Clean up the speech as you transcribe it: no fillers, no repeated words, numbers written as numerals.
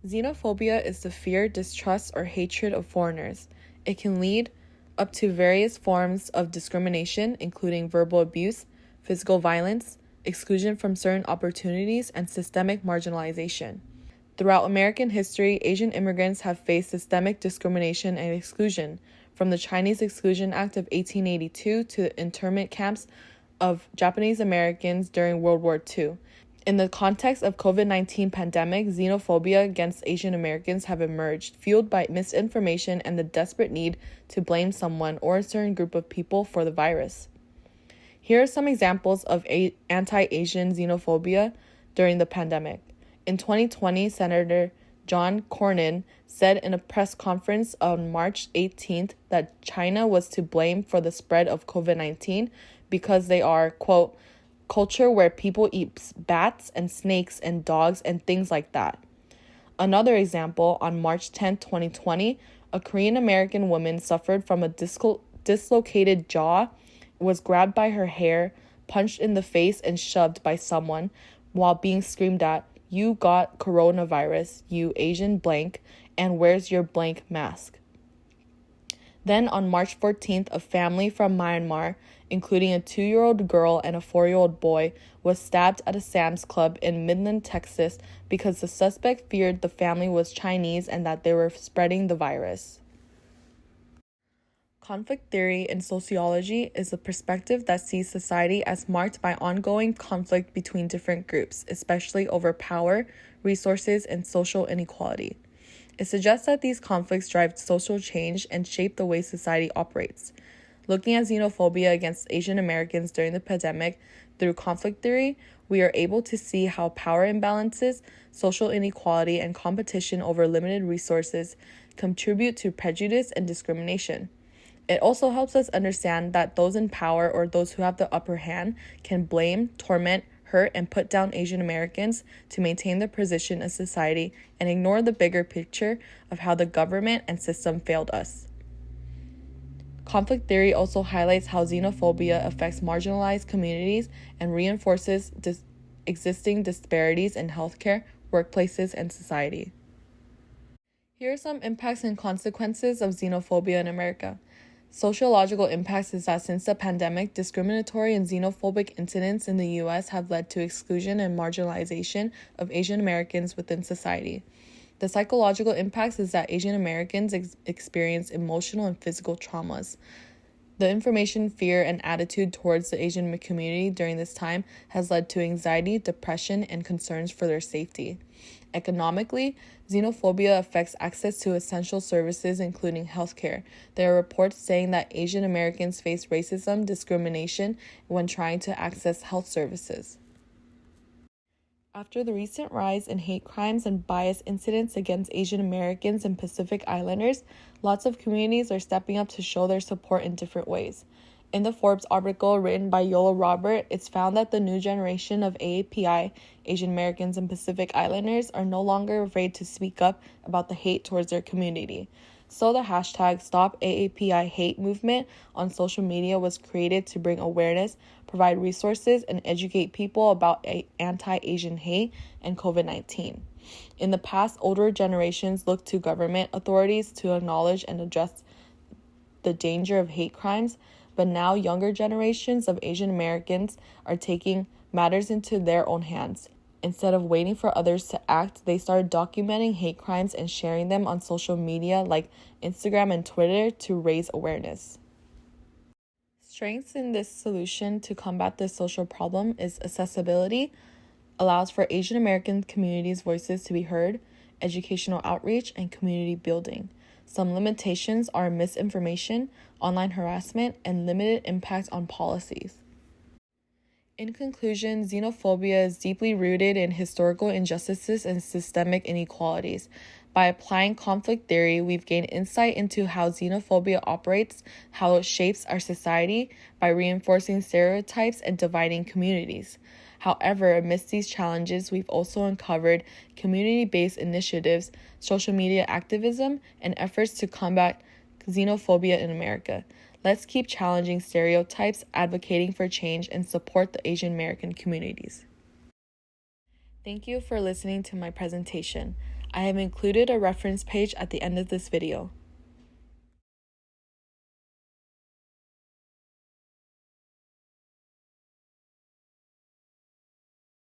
Xenophobia is the fear, distrust, or hatred of foreigners. It can lead up to various forms of discrimination, including verbal abuse, physical violence, exclusion from certain opportunities, and systemic marginalization. Throughout American history, Asian immigrants have faced systemic discrimination and exclusion, from the Chinese Exclusion Act of 1882 to the internment camps of Japanese Americans during World War II. In the context of COVID-19 pandemic, xenophobia against Asian Americans have emerged, fueled by misinformation and the desperate need to blame someone or a certain group of people for the virus. Here are some examples of anti-Asian xenophobia during the pandemic. In 2020, Senator John Cornyn said in a press conference on March 18th that China was to blame for the spread of COVID-19 because they are, quote, culture where people eat bats and snakes and dogs and things like that. Another example, on March 10, 2020, a Korean American woman suffered from a dislocated jaw, was grabbed by her hair, punched in the face, and shoved by someone while being screamed at, "You got coronavirus, you Asian blank, and where's your blank mask?" Then on March 14th, a family from Myanmar, including a 2-year-old girl and a 4-year-old boy, was stabbed at a Sam's Club in Midland, Texas, because the suspect feared the family was Chinese and that they were spreading the virus. Conflict theory in sociology is a perspective that sees society as marked by ongoing conflict between different groups, especially over power, resources, and social inequality. It suggests that these conflicts drive social change and shape the way society operates. Looking at xenophobia against Asian Americans during the pandemic through conflict theory, we are able to see how power imbalances, social inequality, and competition over limited resources contribute to prejudice and discrimination. It also helps us understand that those in power or those who have the upper hand can blame, torment, hurt, and put down Asian Americans to maintain their position in society and ignore the bigger picture of how the government and system failed us. Conflict theory also highlights how xenophobia affects marginalized communities and reinforces existing disparities in healthcare, workplaces, and society. Here are some impacts and consequences of xenophobia in America. Sociological impacts is that since the pandemic, discriminatory and xenophobic incidents in the U.S. have led to exclusion and marginalization of Asian Americans within society. The psychological impacts is that Asian Americans experience emotional and physical traumas. The information, fear, and attitude towards the Asian community during this time has led to anxiety, depression, and concerns for their safety. Economically, xenophobia affects access to essential services, including healthcare. There are reports saying that Asian Americans face racism, discrimination when trying to access health services. After the recent rise in hate crimes and bias incidents against Asian Americans and Pacific Islanders, lots of communities are stepping up to show their support in different ways. In the Forbes article written by Yola Robert, it's found that the new generation of AAPI, Asian Americans and Pacific Islanders, are no longer afraid to speak up about the hate towards their community. So the hashtag #StopAAPIHate movement on social media was created to bring awareness, provide resources, and educate people about anti-Asian hate and COVID-19. In the past, older generations looked to government authorities to acknowledge and address the danger of hate crimes, but now younger generations of Asian Americans are taking matters into their own hands. Instead of waiting for others to act, they started documenting hate crimes and sharing them on social media like Instagram and Twitter to raise awareness. Strengths in this solution to combat this social problem is accessibility, allows for Asian American communities' voices to be heard, educational outreach, and community building. Some limitations are misinformation, online harassment, and limited impact on policies. In conclusion, xenophobia is deeply rooted in historical injustices and systemic inequalities. By applying conflict theory, we've gained insight into how xenophobia operates, how it shapes our society by reinforcing stereotypes and dividing communities. However, amidst these challenges, we've also uncovered community-based initiatives, social media activism, and efforts to combat xenophobia in America. Let's keep challenging stereotypes, advocating for change, and support the Asian American communities. Thank you for listening to my presentation. I have included a reference page at the end of this video.